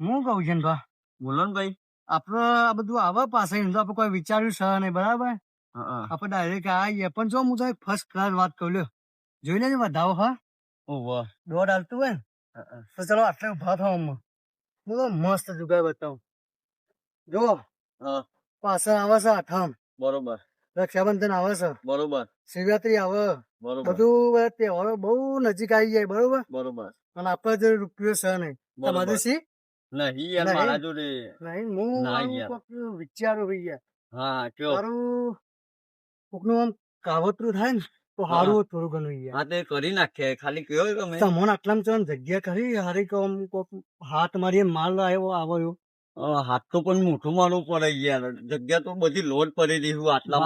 હું કહું છે ને ભા, બોલો ને ભાઈ. આપડે આ બધું આવે પાસે તો આપડે કોઈ વિચાર્યું છે નહીં, બરાબર? હા. આપડે ડાયરેક્ટ આવીએ, પણ જો હું તો એક ફર્સ્ટ ક્લાસ વાત કહું લ્યો, જોઈ લેજે વધાવો હા, ઓહો. દોડ હાલતું હોય ને તો ચલો આટલે ઉભા થાવ હું તો મસ્ત જુગાર બતાવું. જો હા. પાછળ આવે છે આઠમ, બરોબર રક્ષાબંધન આવે છે, બરોબર શિવરાત્રી આવે, બરોબર બધું તહેવારો બહુ નજીક આવી જાય, બરોબર? બરોબર. અને આપડે જો રૂપિયો છે નહીં, તમારે સી નહીં યાર, મારા જોડે નહીં, હું ના આવું યાર. કોક વિચારું ભાઈ યાર. હા કયો. તારું કોકનું આમ કાવતરું થાય ને તો સારું હોય થોડું ઘણું યાર. હા તે કરી નાખીએ, ખાલી કયો તમે. તમને આટલામાં ચો જગ્યા ખરી હારી કોમ કોક હાથ મારી માલ આવ્યો આવ્યો. હાથ તો પણ મોટું મારવું પડે યાર, જગ્યા તો બધી લોડ પડી રહી હું આટલા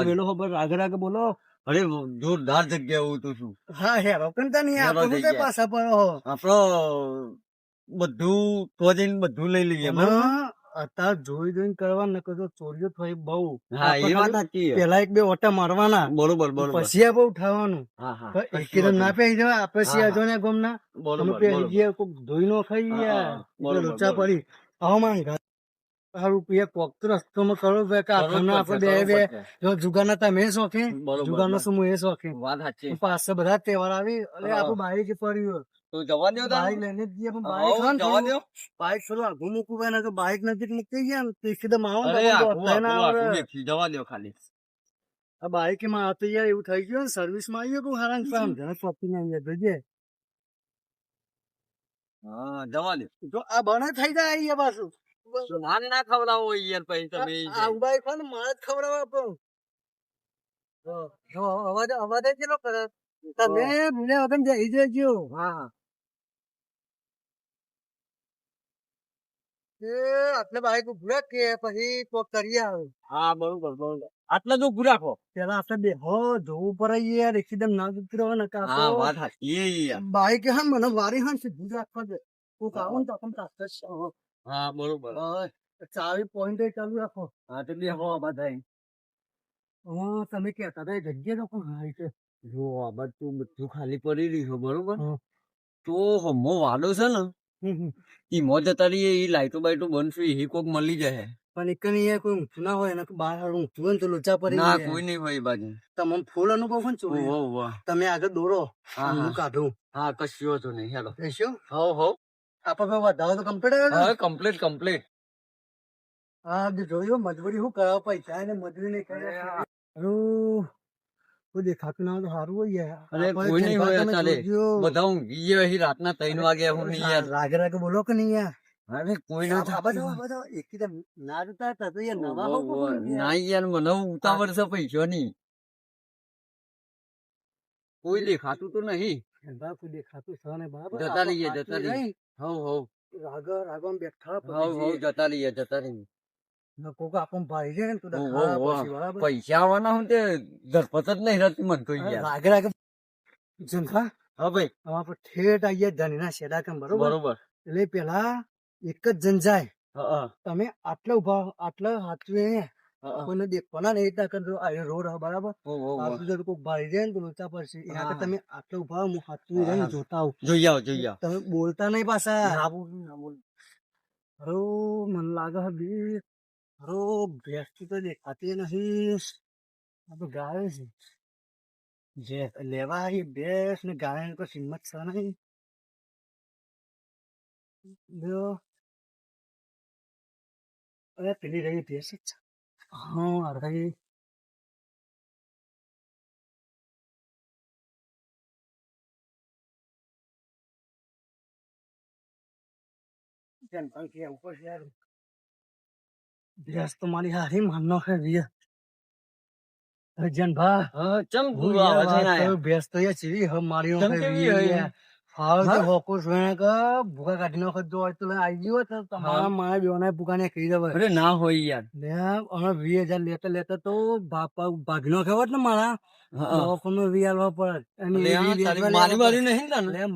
વેલો ખબર આગળ આગળ બોલો. અરે જોરદાર જગ્યા હું તો છું. હા હેરો કંતા નહીં આપણું કઈ પાછા પર આપડો બધું તો જઈને બધું લઈ લઈએ. અત્યારે જોઈ જોઈને કરવા ન તો ચોરીઓ થઈ બહુ. હા એ વાત સાચી. પેલા એક બે ઓટા મારવાના, બરોબર બરોબર, પછી આ બહુ ઉઠાવવાનું. હા હા, એકદમ ના પહેરી જવા આપડે સિયાજો ને ગમ ના ધોઈ નો ખાઈ લોચા પડી હવામાન રૂપિયા કોક તો રસ્તોમાં કરો આપડે બે જો જુગારના તમે શોખીન, જુગારનો શું હું એ શોખીન. વાત સાચી. પાસે બધા તહેવાર આવી એટલે આપણું બાઈક પડ્યું તો જવા દો, બાઈક લઈને જઈએ, પણ બાઈક બાઈક થોડું આગું મૂકવું હોય ને તો બાઈક નજીક મૂકી ગયા ને તો એકદમ આવો જવા દો ખાલી. આ બાઈક માં આવતો યાર એવું થઈ ગયું ને સર્વિસ માં આવી ગયું હારા જરા શોપિંગ આવી જોઈએ. હા જવા દો. જો આ બને થઈ જાય અહીંયા પાછું નાન ના ખવડાવો યાર પછી તમે. આ ઉભા ખો ને મારે જ ખવડાવવા આપો. અવાજ અવાજ કેટલો કરે તમે ભૂલે વગર જઈ જજો. હા આટલે બાઈક ઉભરે કે પછી કોક કરી આવે. હા બરોબર બરોબર, આટલા તો ઉભું રાખો. પેલા આપણે બે હો જોવું પડે યાર, એકદમ ના ઉતરો ને હા વાત સાચી. બાઈક હા મને વારી હા સીધું રાખવા દે, કોક આવો ને તો આપણે તાસ. હા બરોબર. ચાવી પોઈન્ટ ચાલુ રાખો. હા તો બે હો બધા. હા તમે કેતા હતા જગ્યા તો કોણ હારી છે. જો આ બધું બધું ખાલી પડી રહ્યું બરોબર, તો હમો વાડો છે ને ઈ મોજ જતા રહીએ, ઈ લાઈટો બાઈટો બંધ છે એ કોક મળી જાય. પણ એક કોઈ ઊંચું ના હોય ને બહાર ઊંચું હોય ને તો લોચા પડી ના કોઈ નહીં હોય બાજુ. તમને ફૂલ અનુભવ ને ચોરી તમે આગળ દોરો હું કાઢું. હા કશું હતું નહીં. હેલો શું હો આપડે વધારો તો કમ્પ્લીટ આવે. Complete complete. હા જોયું મજબૂરી શું કરવા પૈસા ને મજૂરી નહીં કરે. કોઈ દેખાતું ના તો સારું હોય યાર. અરે કોઈ નહીં હોય ચાલે, બધા ઊંઘી ગયા અહીં રાતના 3 વાગ્યા. હું નહીં યાર રાગે રાગે બોલો કે નહીં યાર. અરે કોઈ ના એકદમ ના જતા હતા તો યાર નવા ના યાર, મને ઉતાવળ છે પૈસા ની. કોઈ દેખાતું તો નહીં. કોઈ દેખાતું છે ને બરાબર. જતા રહીએ હવ રાગો બેઠા જતા રહીએ. કોક આપણ ભાઈ છે ને પૈસા આવવાના હું તે ધરપત જ નહીં રહેતી મન તો યાર. રાગે રાગે જંખા હા ભાઈ આપડે ઠેઠ આવીએ ધનના શેડા કેમ બરોબર. એટલે પેલા એક જ જણ જાય, તમે આટલા ઉભા આટલા હાથવે કોઈને દેખવાના નહીં કરજો. આ રોડ બરાબર કોઈક ભાઈ જાય ને તો લોચા પડશે. એના તમે આટલા ઉભા હું હાથવી રહીને જોતા આવું. જોઈ આવો તમે બોલતા નહીં પાછા. હરો મને લાગે બી હરો ભેંસ તો દેખાતી નહીં. આ તો ગાય છે જે લેવા આવી ભેંસ ને ગાય કોઈ કિંમત છે નહીં. અરે પેલી રહી ભેંસ જ છે. હા રહી ભેંસ તો મારી હારી માનો છે જન ભા ભેંસ તો ચીવી હ મારી હોકો ભૂકા કાઢી નાખો જો તો આવી ગયો તો તમારા મારા બેના ભૂકા ને કહી દેવાય. અરે ના હોય યાર, અમે 20,000 લેતા લેતા તો ભાગનો ખેવત ને મારા નો વિયાલવા પડે.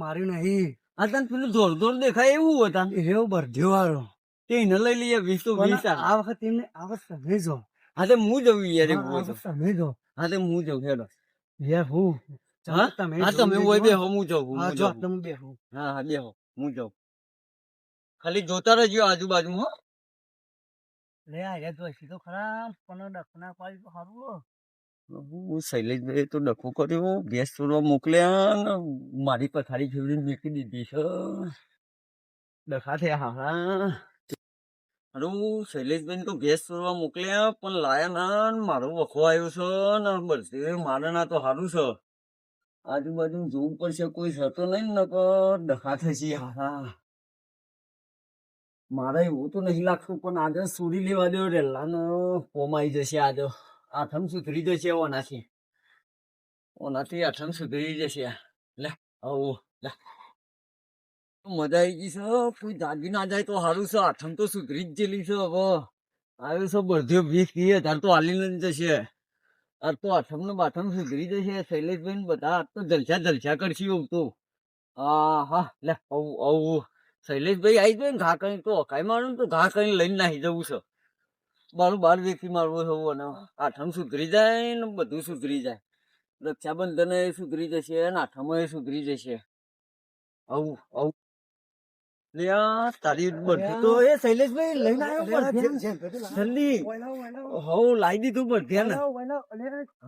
માર્યું નહીં. આ તને પેલું દોર દોર દેખાય એવું હતા એવું બરધ્યો વાળો તેને લઈ લઈએ 20 આ વખત એમને આ વખત તમે જો. હા તો હું જવું યાર. તમે જો. હા તો હું જઉં હેડો યાર હું તમે હોય બે હું જઉં. જો તમે બે હું. હા બે હું જઉં. ખાલી જોતા રહેજો આજુબાજુ હો. લે આ તો હસી તો ખરા પણ ડખના પાડી તો સારું હો. હું શૈલેષભાઈ તો ડખો કર્યો, ગેસ ચોરવા મોકલ્યા ને મારી પથારી ફેવરી મૂકી દીધી છે. ડખા થયા હા. હારું શૈલેષભાઈ તો ગેસ ચોરવા મોકલ્યા પણ લાયા ના ને મારો વખો આવ્યો છે ને બધે મારે ના તો સારું છે. આજુબાજુ જોવું પડશે કોઈ થતો નહીં ને તો ડખા થશે હા. મારે એવું તો નહીં લાગતું પણ આજે સુરી લેવા દો રેલાનો ફોર્મ આવી જશે આજે. આઠમ સુધરી જશે ઓનાથી. ઓનાથી આઠમ સુધરી જશે. લે આવું લે મજા આવી ગઈ છે. કોઈ જાગી ના જાય તો સારું છે. આઠમ તો સુધરી જ ગયેલી છે. હવે આવ્યો છે બધે 20,000 તો હાલીને જ જશે. આ તો આઠમ ને બાઠમ સુધરી જશે. શૈલેષભાઈ ને બધા તો જલસા કરશે એવું તો. હા લે આવું શૈલેષભાઈ આવી જાય ને ઘા કરીને તો હકાઈ મારું તો ઘા કરીને લઈને નાહી જવું છે. મારું 12 વ્યક્તિ મારવું છે અને આઠમ સુધરી જાય ને બધું સુધરી જાય. રક્ષાબંધન એ સુધરી જશે ને આઠમ એ સુધરી જશે. આવું તારી બધું તો એ શૈલેષભાઈ લઈને આવ્યો જલ્દી. હવ લાવી દીધું બધે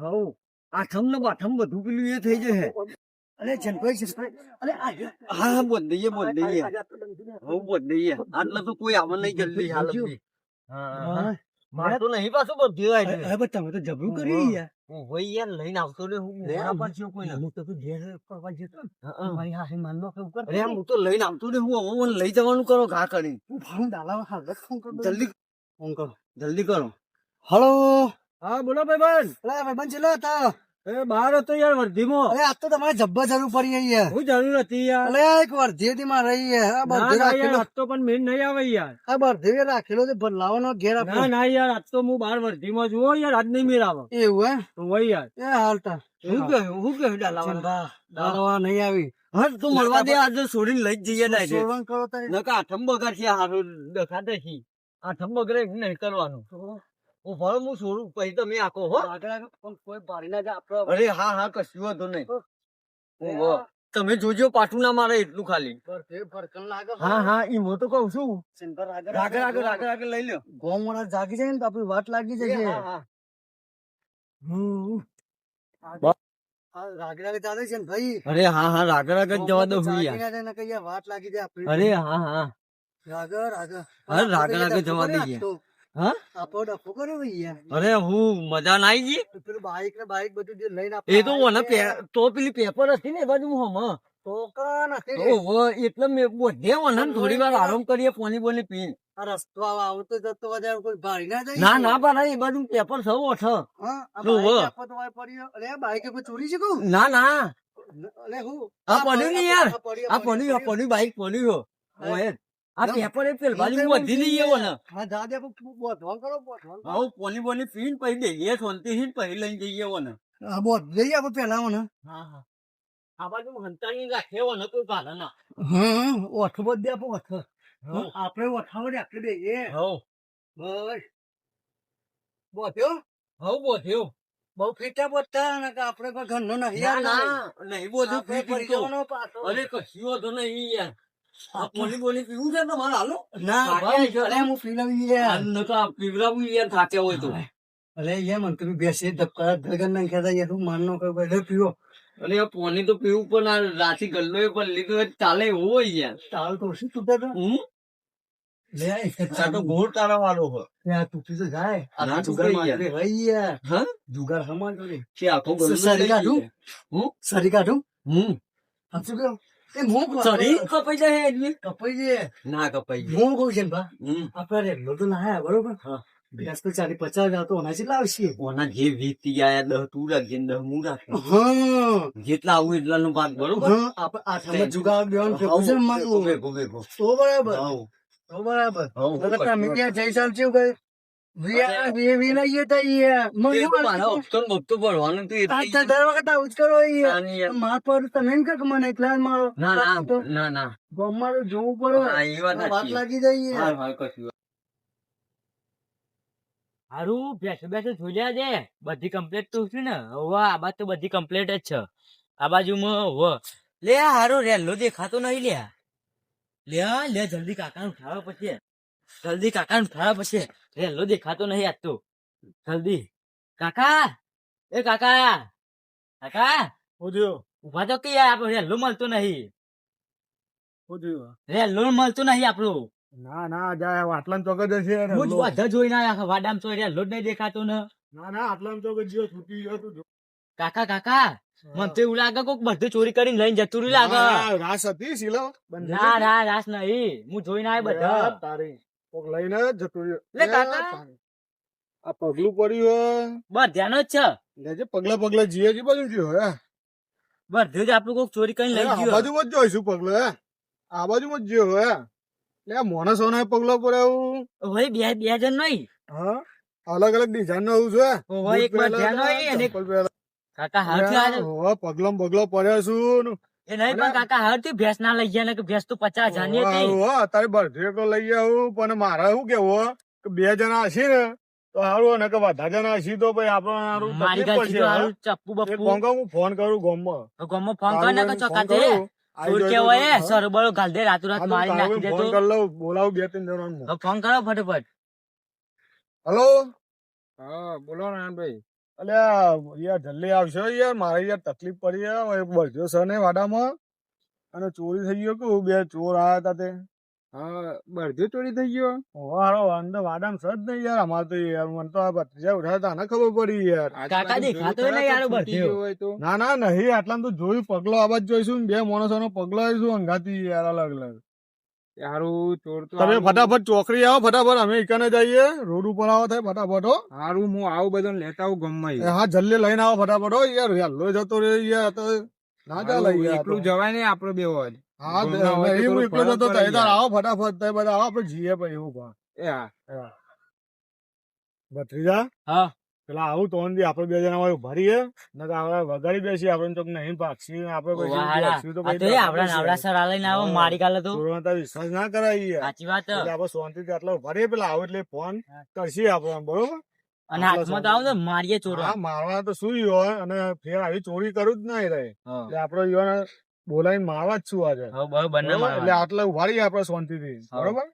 હવ આઠમ ને બાઠમ બધું પેલું એ થઈ જશે. અરે જનભાઈ અરે હા બોલ દઈએ હવ બોલ દઈએ. આટલા તો કોઈ આવે નહીં જલ્દી હાલ. હા મારે તો નહીં પાછું બધું આવી. તમે તો જબરું કરી યાર. ભાઈ યાર લઈને આવતો ને હું હું તો લઈને આવતો ને હું લઈ જવાનું કરો ઘા કરી. જલ્દી ફોન કરો જલ્દી કરો. હલો હા બોલો ભાઈબંધ. ભાઈબંધ ચેલો હતા? એ બહાર હતો યાર વર્ધીમાં. અરે આજ તો તમારે જબ્બર જરૂર પડી રહી યાર. હું જરૂર હતી યાર. અરે એક વર્ધી હતી માં રહી યાર. આ વર્ધી રાખેલો આજ તો પણ મેન નહીં આવે યાર. આ વર્ધી રાખેલો છે બદલાવાનો ઘેર આપો. ના યાર આજ તો હું બહાર વર્ધીમાં છું યાર. આજ નહીં મેળ આવે. એવું હે તો વહી યાર એ હાલતા હું કહ્યું દાડવા નહીં આવી. હા તું મળવા દે. આજે છોડીને લઈ જ જઈએ ડાયરેક્ટ. સોળવણ કરો તારી. નકા આઠમ બગાડ છે હારું દેખાતે છે. આઠમ બગડે નહીં કરવાનું. હું ફળ હું છોડું પછી તમે આખો હો. પણ કોઈ ભારી ના જાય આપડે. અરે હા કશું વાંધો નહીં. તમે જોજો પાછું ના મારે એટલું ખાલી. ફરકન લાગે. હા ઈ તો કઉ છું. રાગે લઈ લ્યો. ગોમ વાળા જાગી જાય ને તો આપડી વાત લાગી જશે. રાગે ચાલે છે ને ભાઈ. અરે હા રાગે જ જવા દો વાત લાગી જાય આપડી. અરે હા રાગે જવા દઈએ. હા આપો ડફો કર્યો યાર. અરે હું મજા ના આવી ગઈ. પેલું બાઈક બધું જે લઈને એ તો મને તો પેલી પેપર હતી ને એ બાજુ હમ તો કાન એટલે મેં બધે મને થોડી વાર આરામ કરીએ પાણી બોલી પીને. આ રસ્તો આવતો જતો વધારે કોઈ ભારી ના જાય. ના પાડા એ બાજુ પેપર સૌ અઠ. અરે બાઈક ચોરી છે કઉ. ના અરે હું આ પડ્યું ને યાર. આ પડ્યું બાઈક પડ્યું. આ પેપર એ પેલ બાજુ વધી લઈએ ને. હા જા દે બોધવાન કરો બોધવાન. હા પાણી બોલી પીને પછી દઈએ શાંતિ થી પછી લઈને જઈએ ને. હા બોધ જઈએ આપણે પેલા ને. હા આ બાજુ હંતાણી રાખે ને કોઈ ભાલે ના. ઓઠ બોધ દે આપો ઓઠ. આપણે ઓઠાવો ને આપણે બે એ. બસ બોધ્યો. બહુ ફીટા બોધતા ને કે આપણે કોઈ ઘરનો નહીં. નહીં બધું અરે કશું વાંધો નહીં યાર. આ પાણી બોલી પીવું છે તમારે હાલો. ના હું પી લઉં યાર. પીવડાવું યાર થાક્યા હોય તો. અરે યાર મને તમે બેસી ધબકા ધરગર ના કહેતા યાર હું માનનો કઈ બધો પીવો. અરે પાણી તો પીવું પણ આ રાતી ગલ્લો એ પણ લીધું ચાલે એવું હોય યાર. ચાલ તો શું તૂટે લે તો ગોળ તારા વાળો હોય. તૂટી તો જાય. આ જુગાર યાર જુગાર સમાજો રે. આખો સરી કાઢું. સરી કાઢું. શું કહ્યું એ મોં સરી કપાઈ જાય. કપાઈ જાય ના કપાઈ મોં કહું છે ને આપડે રેલો તો ના બરોબર. ભેંસ તો 40-50 તો ઓના જેટલા આવશે. ઓના જે 20 આયા 10 તું રાખજે 10 હું રાખે. જેટલા આવું એટલા નું ભાગ બરોબર. આપણે જુગાર દેવાનું તો બરાબર. તો બરાબર તમે ક્યાં જઈ ચાલશે કઈ હારું બેસે જોઈ છે બધી કમ્પ્લીટ તો છું ને હવે આ બાજુ તો બધી કમ્પ્લીટ જ છે. આ બાજુમાં હવે લે હારું રેલો દેખાતો નહીં લે. લે જલ્દી કાકાને ઉઠાવો પછી રેલો દેખાતો નહીં આજ તો જલ્દી કાકા એ કાકા ઉભા તો કે યાર આપણો રેલો મળતો નહીં રેલો મળતો નહીં આપણો ના જાય આટલા ચોક જ હશે હું જ બધા જોઈને આયા વાડામ તો રેલો જ નહીં દેખાતો ને ના આટલા ચોક જ છૂટી ગયો તું કાકા મને તો એવું લાગે કોક બધું ચોરી કરીને લઈને જતું રહ્યું લાગે રાસ હતી શીલો ના રાસ નહીં હું જોઈને આયા બધા તારી કોક લઈને જતું રહ્યો લે કાકા આ પગલું પડ્યું બસ ધ્યાન જ છે લેજે પગલા જીએ જી બાજુ ગયો હે બધું જ આપણું કોક ચોરી કરીને લઈ આ ગયો બાજુ જ જોઈશું પગલો હે આ બાજુ જ ગયો હે લે માણસો ને પગલો પડ્યું ભાઈ બે જણ નહીં હા અલગ ડિઝાઇન નો આવું છે ઓહો, એક બાર ધ્યાન હોય અને કાકા પગલો પડ્યો છું એ નહીં પણ કાકા હરથી ભેંસ ના લઈ ગયા ને કે ભેંસ તો 50,000 ની હતી અત્યારે બર્થડે તો લઈ આવું પણ મારે શું કેવું કે 2 જણા હશે ને તો સારું ને કે બધા જણા હશે તો ભાઈ આપણે મારી તકલીફ ગાડી પડશે. હારું ચપ્પુ એક બપ્પુ ફોન કરું હું ફોન કરું ગામમાં ગમો ફોન કર ને કે ચોકાતે આવી ચોર જાય કેવો તો એ સરબળો ગાલ દે રાત મારી નાખી દે ફોન તો કરી લઉં બોલાવું 2-3 જણાને હવે ફોન કરો ફટાફટ હલો હા બોલો નાનભાઈ અલ્યા યાર જલ્દી આવશો યાર મારે યાર તકલીફ પડી યાર બળજો છે ને વાડામાં અને ચોરી થઈ ગયો કે 2 ચોર આયા હતા તે હા બળદિયો ચોરી થઈ ગયો હારો અંદર વાડામાં સજ નહીં યાર અમારે તો યાર મને તો આ ભત્રીજા ઉઠાતા ને ખબર પડી યાર કાકા દેખાતો નહીં યાર બધું હોય તો ના નહીં આટલા તો જોયું પગલો આવાજ જોઈશું ને 2 માણસો નો પગલો આવીશું અંગાતી યાર અલગ હારું ચોર તો તમે ફટાફટ ચોકડી આવો ફટાફટ અમે ઈકાને જઈએ રોડ ઉપર આવો થાય ફટાફટ હો હારું હું આવું બધું લેતા આવું ગમમાં હા જલ્દી લઈને આવો ફટાફટ હો યાર હેલો જતો રે યાર તો ના ચાલે યાર એકલું જવાય ને આપડે બે હોય હા ગમના હોય તો હું એકલો થોડું જતો ફરક તઈ તાર આવો ફટાફટ તઈ બધા આવો આપણે જીએ પછી એવું પા એ હા ભત્રીજા હા પેલા આવું તો આપડે 2 જણા હોય ભરીએ ને આપણે વગાડી બેસી આપણે તો નહીં પાક્ષી આપણે પછી તો આપડા નાવડા સર લઈને આવો મારી કાલે તો ચોરવાના વિશ્વાસ ના કરાય યાર સાચી વાત એટલે આપણે શાંતિથી આટલો ભરીએ પેલા આવો એટલે ફોન કરશી આપણે બરોબર અને હાથમાં તો આવો ને મારીએ ચોર હા મારવા તો શું હોય અને ફેર આવી ચોરી કરું જ નહીં રહે એટલે આપડે યુવાને બોલાવીને મારવા જ છું આજે બંને બરોબર? એટલે આટલે ઉભાડીએ આપણે શાંતિથી બરોબર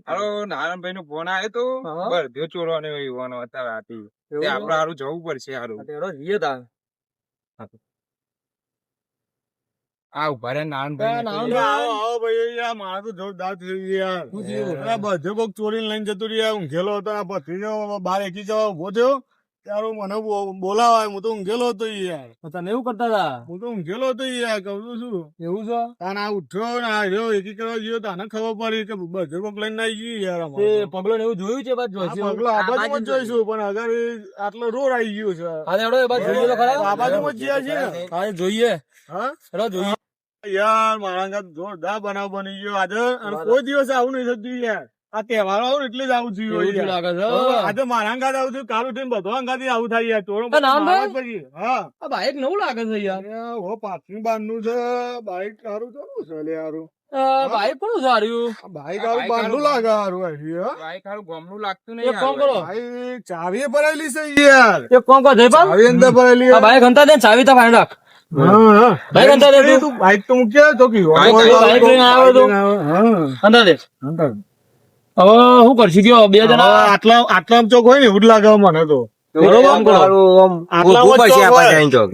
હાલો નારાયણભાઈ નો ફોન આવ્યો તો બળદિયો ચોરવાનો યુવાનો હતા રાતે તે આપડે હારું જવું પડશે હારું આ ઉભા રે નારાયણભાઈ આવો ભાઈ યાર મારે તો જોરદાર થઈ ગયું યાર બધે કોક ચોરીને લઈને જતું રહ્યા ઊંઘેલો હતો આ ભત્રીજો બહાર એકી જવા ઉભો થયો ત્યારે મને બોલાવાય હું તો ઊંઘેલો હતો યાર તને એવું કરતા હતા હું તો ઊંઘેલો હતો યાર કહું તો શું એવું છે તાને આ ઉઠ્યો ને આ રહ્યો એકી કરવા ગયો તાને ખબર પડી કે બધે કોક લઈને આવી ગયું યાર અમારે તો. પગલો ને એવું જોયું છે બાજુ આ પગલો આ બાજુમાં જ જોઈશું પણ આગળ આટલો રોડ આવી ગયો છે આ બાજુમાં જ જ્યાં છે ને જોઈએ હા જોઈએ યાર મારા ઘર જોરદાર બનાવ બની ગયો આજે અને કોઈ દિવસ આવું નહીં થતું યાર આ તહેવારો આવું એટલે જ આવું થયું આજે મારા અંગાત આવું થયું કાલ ઉઠીને બધો અંગાથી આવું થાય યાર ચોરો પછી હા બાઈક નવું લાગે છે યાર હો પાછું બાંધનું છે બાઈક સારું ચાલુ છે લે હારું બાઈક પણ સારું બાઈક હારું બાંધનું લાગે હારું હજી બાઈક હારું ગમનું લાગતું એક કામ કરો બાઈક ચાવી ભરાયેલી છે યાર એક કામ કરો જયપાલ ચાવી અંદર ભરાયેલી છે. બાઈક હંતા દે ચાવી તો ફાઈન રાખ હા બાઈક અંદર દે તું બાઈક તો મૂક્યા તો કી બાઈક લઈને આવ્યો તો હા અંદર દે અંદર હવે શું કરશું કયો બે જણા આટલા ચોક હોય ને એવું જ લાગે મને તો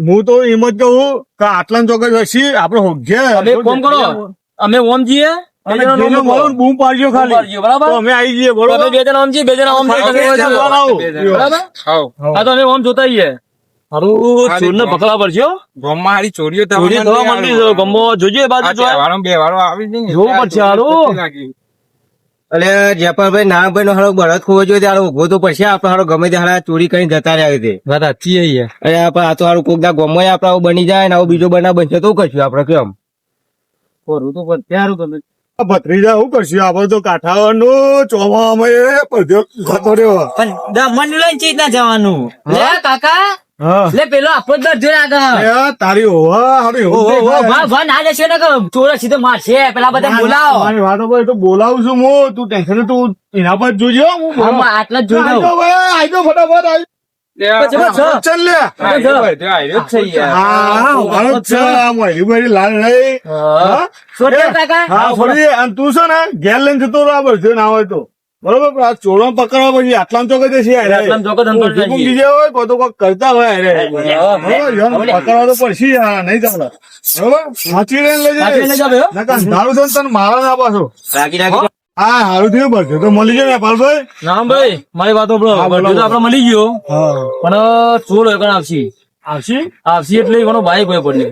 હું તો એમ જ કહું કે આટલા ચોક જ હશે આપડે હોગ્યા તમે ફોન કરો અમે ઓમ જઈએ બૂમ પાડજો ખાલી બરાબર તો અમે આવી જઈએ અમે બરોબર બે જણા ઓમ જઈએ બે જણા ઓમ જઈએ બરાબર હા તો અમે ઓમ જોતા આવીએ હારું ચોર ને પકડવા પડશે હો. ગમમાં હારી ચોરીઓ ચોરી થવા માંડી છે ગમો જોજો એ બાજુ જોવા. બે વારો આવી જઈને જોવું પડશે હારું એટલે જયપાલભાઈ નારાયણભાઈ નો હારો બળદ ખોવો જોઈએ ત્યારે ઉભો તો પડશે આપડે હારો ગમે તે હારા ચોરી કરીને જતા રહ્યા તે વાત સાચી છે અને આપણે આ તો હારું કોક દા ગમો આપડે આવું બની જાય ને આવો બીજો બનાવ બનશે તો કશું આપડે કેમ ખોરું તો ત્યારું તમે ભત્રીજા શું કરશું આપડે તો કાઠાવાનું ચોમામાં પડ્યો જતો રહ્યો પણ દમણ લઈને ચીજ ના જવાનું લે કાકા હા લે પેલો આપણો જ દરજો આગળ એ તારી હોવા હારી ભા ના જશે ને કે ચોર સીધો મારશે પેલા બધા બોલાવો મારી વાતો પર તો બોલાવું છું હું તું ટેન્શન તું એના પર જોજો હું આમાં આટલા જ જોઈ લઉં. આઈ તો ફટાફટ ચાલ લે હા મારો જ છે આ મોયલી ભાઈ લાલ રહી હા ફરી અને તું છે ને ઘેર લઈને જતો રહો બધું ના હોય તો બરોબર આ ચોળો પકડવા પછી આટલામાં ચોકે જશે બીજે હોય કોઈ તો કોઈ કરતા હોય પકડવા તો પડશે નહીં ચાલે બરોબર સાચી લઈને લઈ જાય દારૂ દો તને મારા ના પાછો હા સારું થયું બધું તો મળી જાય પાલભાઈ ના ભાઈ મારી વાત આપડે મળી ગયો પણ ચોર હોય આવશે આવશે એટલે એનો બાઈક હોય પડે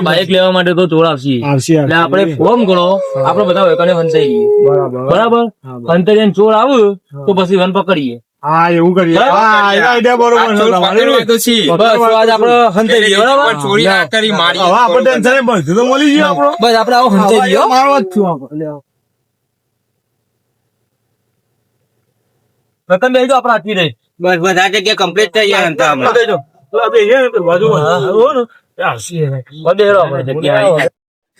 બાઈક લેવા માટે તો ચોર આવશે એટલે આપણે ફોન કરો આપડે બધા વેકને ફંસાઈ ગઈએ બરાબર ફંસાઈ ચોર આવું તો પછી વન પકડીએ હા એવું કરીએ હા આઈડિયા બરોબર છે તમારી બસ આજ આપડે ફંસાઈ ગઈએ બરાબર ચોરી ના કરી મારી હવે આપણે ટેન્શન નહીં બધું તો મળી ગયું આપણો બસ આપડે આવો ફંસાઈ ગયો મારવા જ છું આપણે વેકન બેસી આપડે આપી રહી બસ બધા જગ્યા કમ્પ્લીટ થઈ ગયા હતા હમણાં. બેસજો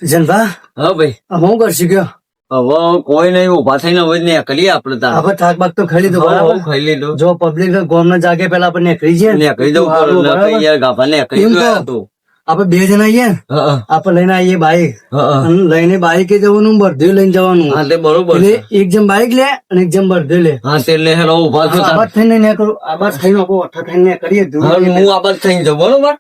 જનભા હા ભાઈ હું કરશું કયો હવે કોઈ નહીં ઉભા થઈને હવે નીકળીએ આપડે તાર આપણે થાક બાક તો ખાઈ લીધું બરાબર ખાઈ લીધું જો પબ્લિક ગોમ ના જાગે પેલા આપણે નીકળી જઈએ નીકળી જવું સારું, પડે બરાબર. યાર ગાભા નીકળી એમ તો. ગયો તું આપણે 2 જણા આવીએ ને હા આપણે લઈને આવીએ બાઈક હા અને લઈને બાઈકે જવાનું બધું લઈને જવાનું હા તે બરોબર એટલે છે. એક જણ બાઈક લે અને એક જણ બધું લે હા તે લે હેલો ઉભા થયો તાર. આબાદ થઈને ને કરું આબાદ થઈને આપણે અઠ્ઠા થઈને ને કરીએ ધૂળ હા, લઈને. હું આબાદ થઈને જાઉં બરોબર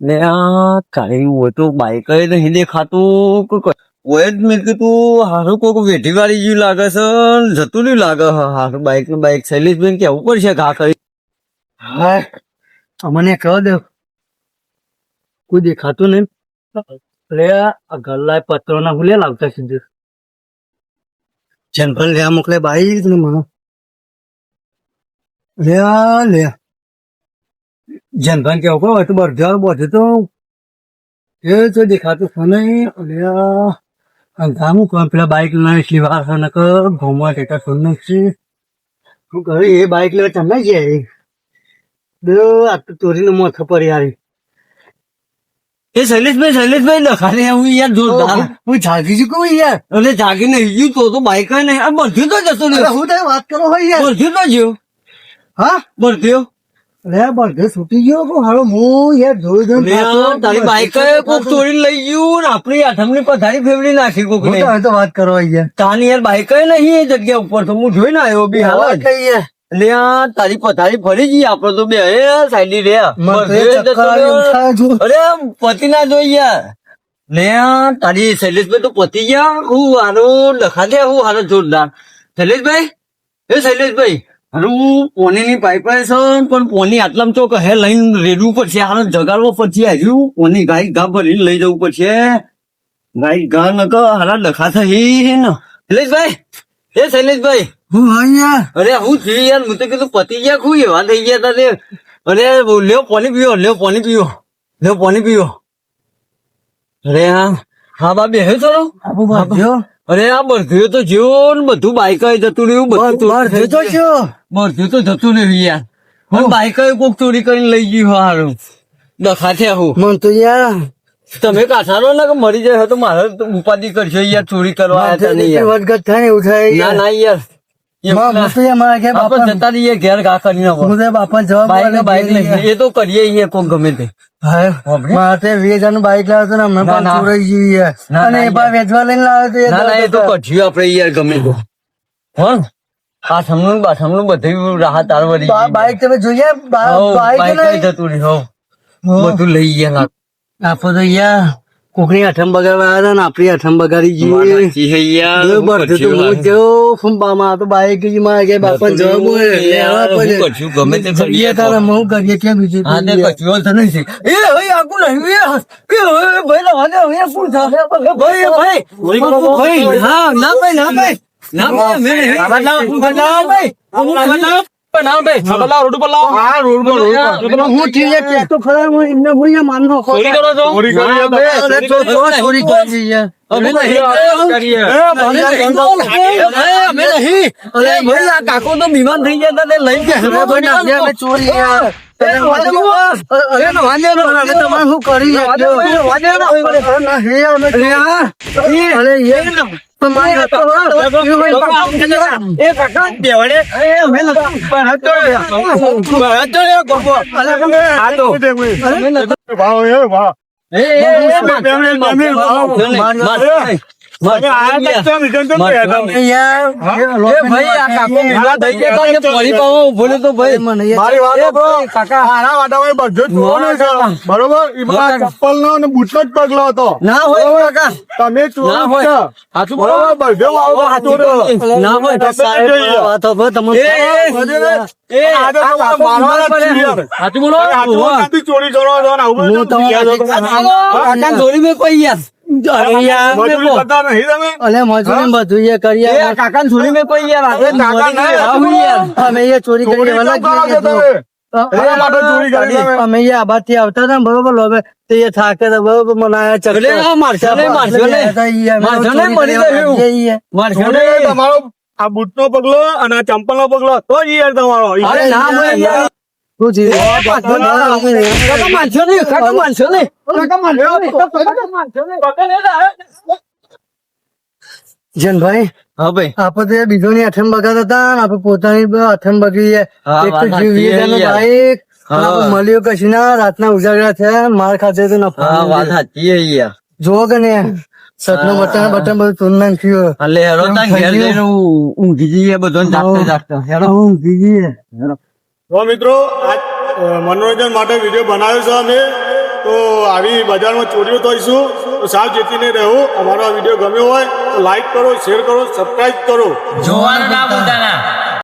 ને આ કાંઈ હોય તો બાઈક નહીં દેખાતું હોય જ મેં કીધું હારું કોક વેઠી વાળી જેવું લાગે છે ને જતું નહીં લાગે હારું બાઈક ને બાઈક શૈલેષભાઈ કેવું પડશે ઘા કરી હા અમને કહો દે કોઈ દેખાતું નહીં લે આ ગલ્લા પત્રો ના હું લે લાવતા સીધું જનભર લે મોકલે બાઈક ને મને લે જનભર કેવું કહો તો બધું બધું તો એ તો દેખાતું છે નહીં ગામું કહું પેલા બાઈક ના એટલી વાર છે ને કે ઘઉંમાં ટેટા સુન નથી શું કહે એ બાઈક લેવા તમે ગયા બે આ તો ચોરીનું મોથું પડી આવી એ શૈલેષભાઈ લખાને હું યાર જોરદાર હું જાગી ચૂકું યાર અને જાગીને ગયું તો બાઈક નહીં આ બધું તો જતું અરે નહીં હું તારી વાત કરો હોય યાર બધું તો ગયું હા બધું અરે બધે છૂટી ગયો પણ હાલો હું યાર જોઈ જોઈને થાક્યો. તારી બાઈક કોક ચોરી લઈ ગયું ને આપણી આઠમની પથારી ફેવડી નાખી કોક હું ને તો હવે તો વાત કરો યાર તાની યાર બાઈક નહીં એ જગ્યા ઉપર તો હું જોઈને આવ્યો બી હાલ જ. કઈ યાર એટલે આ તારી પથારી ફરી ગઈ આપડે તો બે સાઈડ રે મને તો એ ચક્કર આવે એવું થાય જો. અરે પતિ ના જોઈ યાર ને આ તારી શૈલેષભાઈ તો પતી ગયા હું હારું લખા દે હું હારું જોરદાર શૈલેષભાઈ હારું પોનીની પાઇપ છે પણ પોની આટલામાં ચોક હે લઈને રેડવું પડશે હારું જગાડવો પડશે હજુ પોની ગાય ઘા ભરીને લઈ જવું પડશે ગાય ઘા ન હારા લખા થઈ ને શૈલેષભાઈ હું હા યાર અરે હું થયું યાર હું તો કીધું પતી ગયા ખું એવા થઈ ગયા તા તે અરે લેવો પાણી પીવો અરે હા બા બે ચલો આપું બાંધ્યો અરે આ બધું તો જેવો ને બધું બાઈક જતું રહ્યું બધું બાર થયો છો બધું તો જતું રહ્યું યાર પણ બાઈક કોક ચોરી કરીને લઈ ગયું હારું ડખા થયા હું મન તો યાર તમે કાઠારો ને કે મરી જાય તો મારે તો ઉપાધિ કરશો યાર ચોરી કરવા આવ્યા તા નહીં યાર વધઘટ થાય ને એવું થાય ના યાર. ના યાર માં, હું તો યાર મારા ઘેર આપણે બાપા જતા રહીએ ઘેર ઘા કરીને હું તો બાપા જવાબ બાઈક લઈને એ તો કરીએ છીએ કોક ગમે તે મારે 20,000 નું બાઈક લાવ્યો હતો ને હમણાં ના, ના. પાંચ ચોરાઈ ગયું યાર ના, અને ના, એ બા વેચવા લઈને લાવ્યો તો ના ના એ તો યાર કઠ્યું આપડે યાર ગમે તો આઠમનું બાઠમનું બધું રાહત આરવડી બાઈક તમે જોઈએ બાઈક બાઈક જતું રહ્યું બધું લઈ ગયા આપો તો યાર કોકની અઠમ બગાડવા આવ્યા હતા ને આપણી અઠમ બગાડી ગઈ તો બાઈક મારા ઘેર બાપા જવાબ હોય ગમે તે કરીએ તો. હું કરીએ ક્યાં બીજું હા તે કઠ્યું તો નહીં એ ભાઈ આગું નહીં ભાઈ રવા દે હવે શું થશે ભાઈ હા ના ભાઈ ના ભાઈ ના ભાઈ મેં હું તો ખરા હું એમને હું અહીંયા માનનો ચોરી કરો છો? ચોરી કરી યાર. અમે નહીં. અમે નહીં. અરે ભાઈ, આ કાકો તો બીમાર થઈ ગયા હતા ને લઈ ગયા. અમે ચોરી યાર. તમારે શું કરી મારી વાત કાકા હારા વાટામાં બધો જ જોવાનો છે બરોબર એમાં ચપ્પલ નો અને બૂટ નો જ પગલો હતો ના હોય કાકા, તમે ચોર ના હોય. સાચું બરોબર બધો ના હોય તો સાહેબ, સાચું બોલો. ચોરી કરવા જવાના આવું કાકા જોડી મેં કોઈ યાર. મજૂરી કરતા નહીં તમે અલે મજૂરી બધું એ કરીએ કાકા જોડી મેં કોઈ યાર. અમે એ ચોરી કરી ચોરી કેમ કરો છો તમે? એના માટે ચોરી કરી તમે. અમે એ આબાદથી આવતા હતા ને બરોબર લોબે તે એ થાકે તો બરોબર મને આયા ચક્કર. એટલે આ મારશો ને, મારશો ને. મારશો ને મરી ગયું. મારશો ને. અને તમારો આ બૂટ નો પગલો અને આ ચંપલ નો પગલો તો જ યાર તમારો અરે ના હોય યાર. શું થયું? કાકા મારશો ને, કાકા મારશો ને. કાકા મારશો ને. જનભાઈ હા ભાઈ, આપણે તો બીજોની અઠમ બગાડ હતા ને આપણે પોતાની અઠમ બગડી હા, એક તો વાત સાચી જીવ યાર. બાઈક હા. આપણે મળ્યું કશું ના રાતના ઉજાગરા થયા માર ખાતે તો હા વાત નફા સાચી છે યાર. જો કે ને સતનું બટન બટન બધું તોડ નાખ્યું એટલે હેરો તાન ઘેર જઈને ઊંઘી જઈએ બધો જાગતા જાગતા. હેરો. તો મિત્રો આજ મનોરંજન માટે વિડીયો બનાવ્યો છે અમે તો આવી બજારમાં ચોરીઓ થઈશું તો સાવચેતીને રહેવું. અમારો આ વિડીયો ગમ્યો હોય તો લાઈક કરો, શેર કરો, સબસ્ક્રાઇબ કરો. જોવાનું ના ભૂલતા ના.